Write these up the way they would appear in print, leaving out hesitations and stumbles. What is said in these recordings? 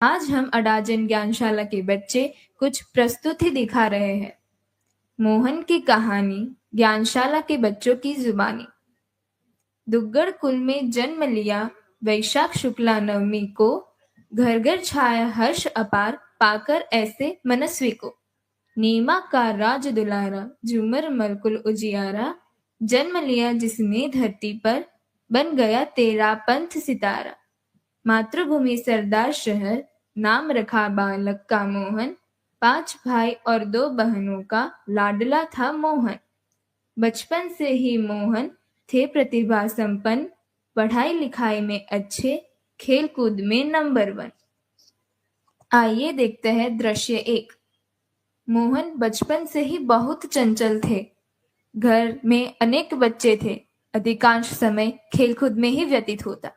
आज हम अडाजन ज्ञानशाला के बच्चे कुछ प्रस्तुति दिखा रहे हैं। मोहन की कहानी ज्ञानशाला के बच्चों की जुबानी। दुग्गड़ कुल में जन्म लिया वैशाख शुक्ला नवमी को, घर घर छाया हर्ष अपार पाकर ऐसे मनस्वी को। नीमा का राज दुलारा झूमर मलकुल उजियारा, जन्म लिया जिसने धरती पर बन गया तेरा पंथ सितारा। मातृभूमि सरदार शहर, नाम रखा बालक का मोहन, 5 भाई और 2 बहनों का लाडला था मोहन। बचपन से ही मोहन थे प्रतिभा संपन्न, पढ़ाई लिखाई में अच्छे, खेल कूद में नंबर 1। आइए देखते हैं दृश्य 1। मोहन बचपन से ही बहुत चंचल थे। घर में अनेक बच्चे थे, अधिकांश समय खेलकूद में ही व्यतीत होता।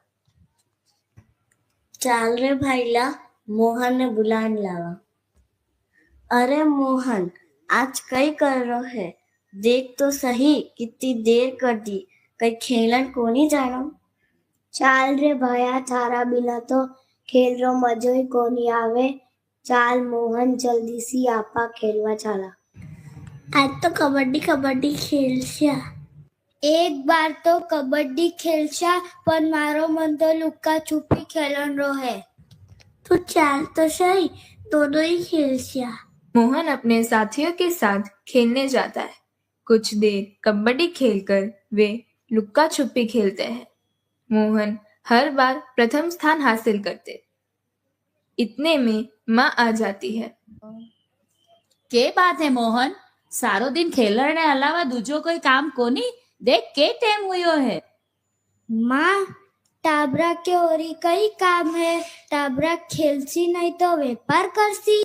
चाल रे भाईला, मोहन ने बुलान लावा। अरे मोहन, आज कई कर रहो है? देख तो सही, कितनी देर कर दी, कई खेलन कोनी जानो। चाल रे भाया, थारा बिना तो खेल रो मजो ही कोनी आवे। चाल मोहन, जल्दी सी आपा खेलवा चाला। आज तो कबड्डी खेलशा। एक बार तो कबड्डी खेलशा, पर मारो मन तो लुक्का छुपी खेलन रो है। तो चाल तो सही, दोनों ही खेलशा। मोहन अपने साथियों के साथ खेलने जाता है। कुछ देर कबड्डी खेलकर वे लुक्का छुपी खेलते हैं। मोहन हर बार प्रथम स्थान हासिल करते। इतने में माँ आ जाती है। के बात है मोहन, सारो दिन खेलने ने अलावा दूजो कोई काम कोनी? देख के टेम हुयो है। माँ, टाबरा के ओरी कई काम है। टाबरा खेलसी नहीं तो व्यापार करसी।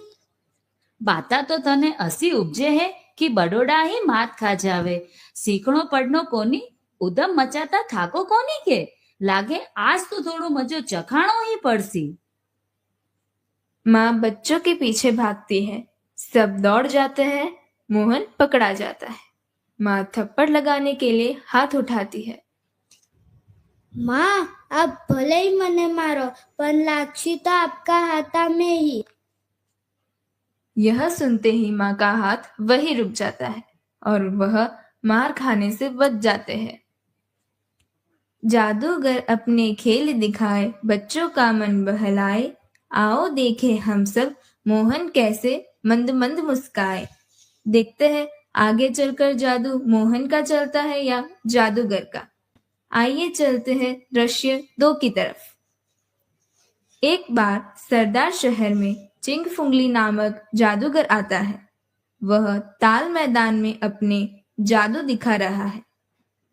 बाता तो तने असी उपजे है कि बडोड़ा ही मात खा जावे। सीखणो पढ़नो कोनी, उदम मचाता थाको कोनी के? लागे आज तो थोड़ो मजो चखाणो ही पड़सी। माँ बच्चों के पीछे भागती है। सब दौड़ जाते हैं। मोहन पकड़ा जाता है। माँ थप्पड़ लगाने के लिए हाथ उठाती है। माँ, अब भले ही मने मारो, पर लाक्षी तो आपका हाथा में ही। यह सुनते ही माँ का हाथ वही रुक जाता है और वह मार खाने से बच जाते हैं। जादूगर अपने खेल दिखाए, बच्चों का मन बहलाए। आओ देखे हम सब मोहन कैसे मंद मंद मुस्काए। देखते हैं आगे चलकर जादू मोहन का चलता है या जादूगर का। आइए चलते हैं दृश्य 2 की तरफ। एक बार सरदार शहर में चिंगफुंगली नामक जादूगर आता है। वह ताल मैदान में अपने जादू दिखा रहा है।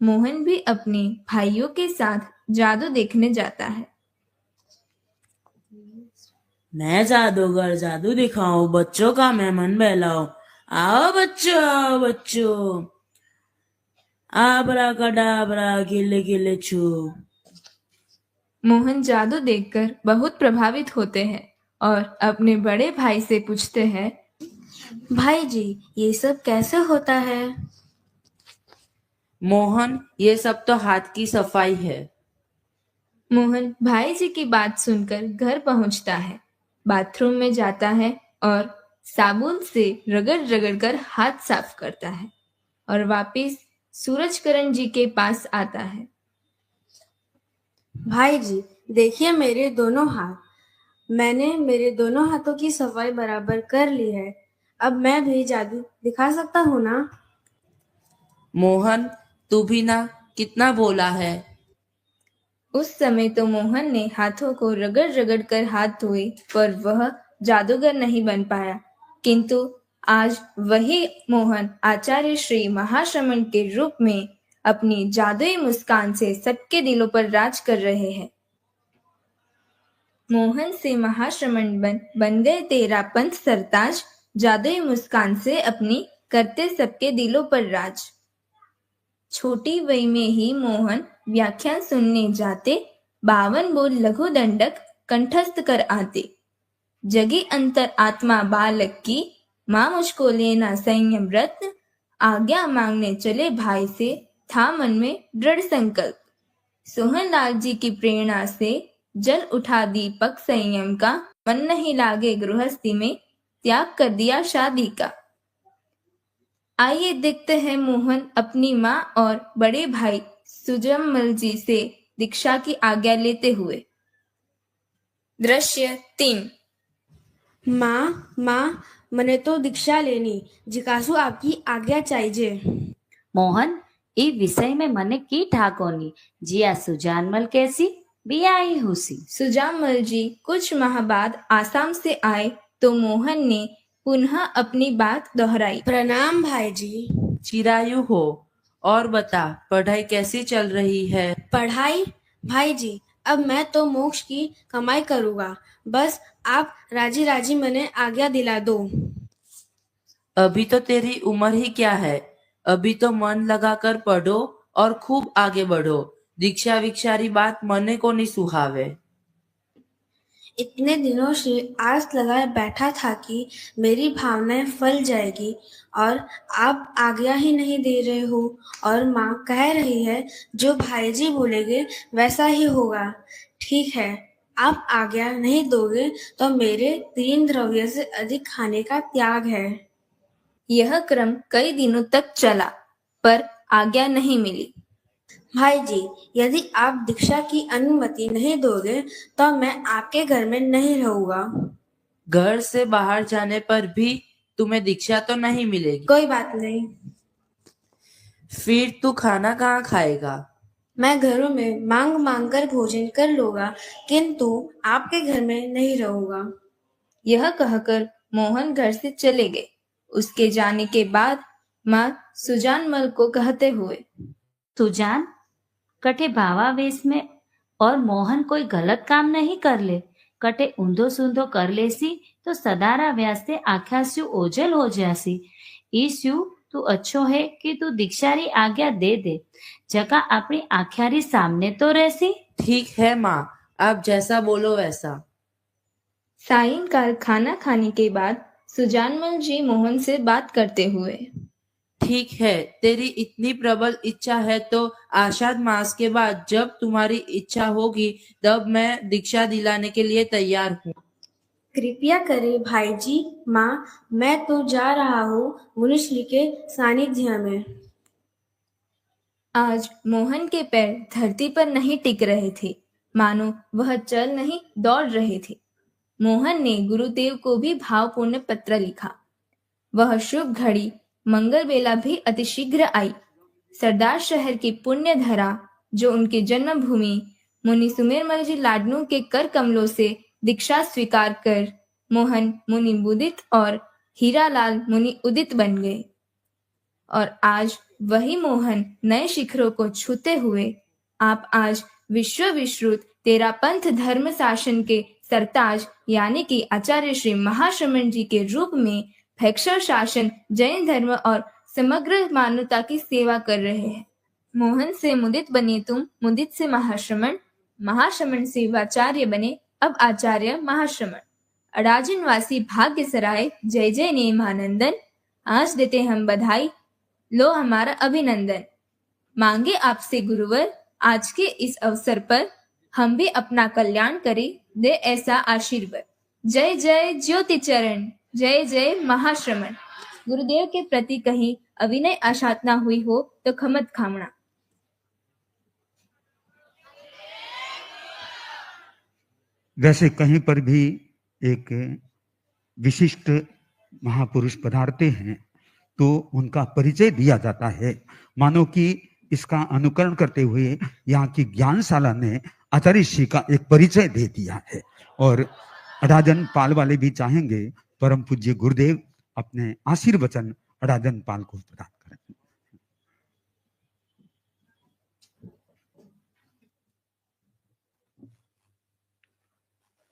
मोहन भी अपने भाइयों के साथ जादू देखने जाता है। मैं जादूगर, जादू दिखाऊं, बच्चों का मैं मन बहलाऊं। आओ बच्चों, आबरा कडाबरा गिले गिले छू। मोहन जादू देखकर बहुत प्रभावित होते हैं और अपने बड़े भाई से पूछते हैं, भाई जी, ये सब कैसे होता है? मोहन, ये सब तो हाथ की सफाई है। मोहन भाई जी की बात सुनकर घर पहुंचता है, बाथरूम में जाता है और साबुन से रगड़ रगड़ कर हाथ साफ करता है और वापिस सूरजकरण जी के पास आता है। भाई जी, देखिए मेरे दोनों हाथ। मैंने मेरे दोनों हाथों की सफाई बराबर कर ली है। अब मैं भी जादू दिखा सकता हूँ ना? मोहन, तू भी ना कितना बोला है। उस समय तो मोहन ने हाथों को रगड़ रगड़ कर हाथ धोए, पर वह जादूगर नहीं बन पाया। किंतु आज वही मोहन आचार्य श्री महाश्रमण के रूप में अपनी जादुई मुस्कान से सबके दिलों पर राज कर रहे हैं। मोहन से महाश्रमण बन गए तेरा पंथ सरताज, जादुई मुस्कान से अपनी करते सबके दिलों पर राज। छोटी वय में ही मोहन व्याख्यान सुनने जाते, 52 बोल लघु दंडक कंठस्थ कर आते। जगी अंतर आत्मा बालक की, माँ मुझको लेना संयम व्रत। आज्ञा मांगने चले भाई से, था मन में दृढ़ संकल्प। सोहनलाल जी की प्रेरणा से जल उठा दीपक संयम का। मन नहीं लागे गृहस्थी में, त्याग कर दिया शादी का। आइए देखते हैं मोहन अपनी माँ और बड़े भाई सुजमल जी से दीक्षा की आज्ञा लेते हुए। दृश्य 3। माँ મને તો દીક્ષા લેની जिज्ञासु आपकी आज्ञा चाहिए। मोहन ई विषय में मने की ठाकोनी जिया सुजानमल कैसी भी आई हुसी। सुजामल जी कुछ माह बाद आसाम से आए तो मोहन ने पुनः अपनी बात दोहराई। प्रणाम भाई जी। चिरायु हो। और बता, पढ़ाई कैसी चल रही है? पढ़ाई भाई जी, अब मैं तो मोक्ष की कमाई करूँगा, बस आप राजी राजी मने आज्ञा दिला दो। अभी तो तेरी उम्र ही क्या है, अभी तो मन लगाकर पढ़ो और खूब आगे बढ़ो। दीक्षा विक्षारी बात मने को नहीं सुहावे। इतने दिनों से आस लगाए बैठा था कि मेरी भावनाएं फल जाएगी और आप आज्ञा ही नहीं दे रहे हो, और माँ कह रही है जो भाईजी बोलेंगे वैसा ही होगा। ठीक है, आप आज्ञा नहीं दोगे तो मेरे 3 द्रव्य से अधिक खाने का त्याग है। यह क्रम कई दिनों तक चला पर आज्ञा नहीं मिली। भाई जी, यदि आप दीक्षा की अनुमति नहीं दोगे तो मैं आपके घर में नहीं रहूंगा। घर से बाहर जाने पर भी तुम्हें दीक्षा तो नहीं मिलेगी। कोई बात नहीं। फिर तू खाना कहाँ खाएगा? मैं घरों में मांग मांग कर भोजन कर लूंगा, किंतु आपके घर में नहीं रहूंगा। यह कहकर मोहन घर से चले गए। उसके जाने के बाद माँ सुजानमल को कहते हुए, सुजान कटे भावावेश में और मोहन कोई गलत काम नहीं कर ले, कटे ऊंधो सूंधो कर लेसी तो सदारा व्यास्ते आख्यास्यु ओझल हो जासी। ईस्यु तू अच्छो है कि तू दीक्षारी आज्ञा दे दे, जगह अपनी आख्यारी सामने तो रहसी। ठीक है माँ, आप जैसा बोलो वैसा। सायंकाल खाना खाने के बाद सुजानमल जी मोहन से बात करते हुए, ठीक है, तेरी इतनी प्रबल इच्छा है तो आषाढ़ मास के बाद जब तुम्हारी इच्छा होगी तब मैं दीक्षा दिलाने के लिए तैयार हूँ। कृपया करें भाई जी। माँ, मैं तो जा रहा हूँ मुनिश्री के सानिध्य में। आज मोहन के पैर धरती पर नहीं टिक रहे थे, मानो वह चल नहीं दौड़ रहे थे। मोहन ने गुरुदेव को भी भावपूर्ण पत्र लिखा। वह शुभ घड़ी मंगल बेला भी अतिशीघ्र आई। सरदार शहर की पुण्य धरा जो उनके जन्मभूमि मुनि सुमेरमल जी लाडनू के कर कमलों से दीक्षा स्वीकार कर मोहन मुनि मुदित और हीरालाल मुनि उदित बन गए। और आज वही मोहन नए शिखरों को छूते हुए आप आज विश्व विश्रुत तेरा पंथ धर्म शासन के सरताज यानी कि आचार्य श्री महाश्रमण जी के रूप में भैक्षर शासन, जैन धर्म और समग्र मानवता की सेवा कर रहे हैं। मोहन से मुदित बने तुम, मुदित से महाश्रमण, महाश्रमण से आचार्य बने अब आचार्य महाश्रमण। अडाजन वासी भाग्य सराय, जय जय नेमानंदन। आज देते हम बधाई, लो हमारा अभिनंदन। मांगे आपसे गुरुवर आज के इस अवसर पर हम भी अपना कल्याण करें, दे ऐसा आशीर्वाद। जय जय ज्योति चरण, जय जय महाश्रमण। गुरुदेव के प्रति कहीं अविनय आशातना हुई हो तो खमत खामना। वैसे कहीं पर भी एक विशिष्ट महापुरुष पधारते हैं तो उनका परिचय दिया जाता है, मानो कि इसका अनुकरण करते हुए यहाँ की ज्ञानशाला ने आचार्य श्री का एक परिचय दे दिया है। और अडाजन पाल वाले भी चाहेंगे परम पूज्य गुरुदेव अपने आशीर्वचन अडाजन पाल को प्रदान करें।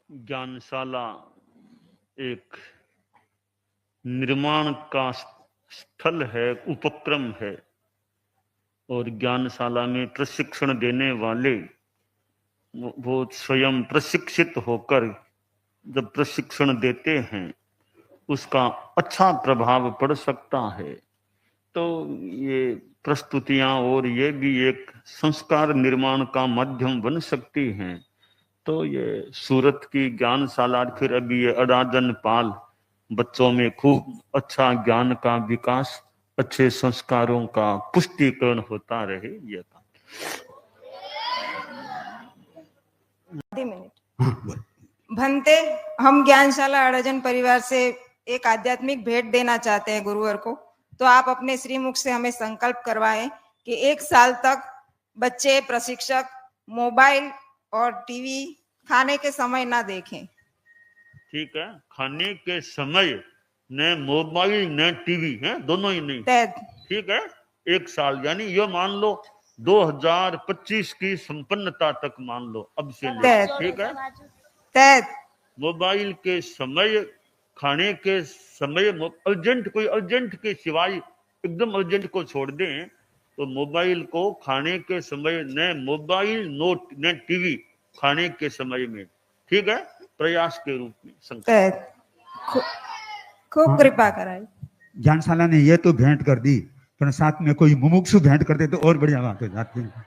ज्ञानशाला एक निर्माण का स्थल है, उपक्रम है, और ज्ञानशाला में प्रशिक्षण देने वाले वो स्वयं प्रशिक्षित होकर जब प्रशिक्षण देते हैं उसका अच्छा प्रभाव पड़ सकता है। तो ये प्रस्तुतियां और ये भी एक संस्कार निर्माण का माध्यम बन सकती हैं। तो ये सूरत की ज्ञानशाला, फिर अभी ये अराधन पाल, बच्चों में खूब अच्छा ज्ञान का विकास, अच्छे संस्कारों का पुष्टिकरण होता रहे, ये काम। आधे मिनट। हाँ, बोल। भंते, हम ज्ञानशाला अड़जन परिवार से एक आध्यात्मिक भेंट देना चाहते हैं गुरुवर को, तो आप अपने श्रीमुख से हमें संकल्प करवाएं कि 1 साल तक बच्चे, प्रशिक्षक मोबाइल और टीवी खाने के समय ना देखें। ठीक है, खाने के समय न मोबाइल न टीवी है, दोनों ही नहीं। ठीक है, 1 साल, यानी ये मान लो 2025 की संपन्नता तक मान लो अब से ले। ठीक है, मोबाइल के समय, खाने के समय अर्जेंट, कोई अर्जेंट के सिवाय एकदम अर्जेंट को छोड़ दें तो मोबाइल को खाने के समय न मोबाइल नोट न टीवी खाने के समय में, ठीक है, प्रयास के रूप में संकल्प। खूब कृपा कराई। ज्ञानशाला ने ये तो भेंट कर दी, पर साथ में कोई मुमुक्षु भेंट कर दे तो और बढ़िया बात हो जाती है।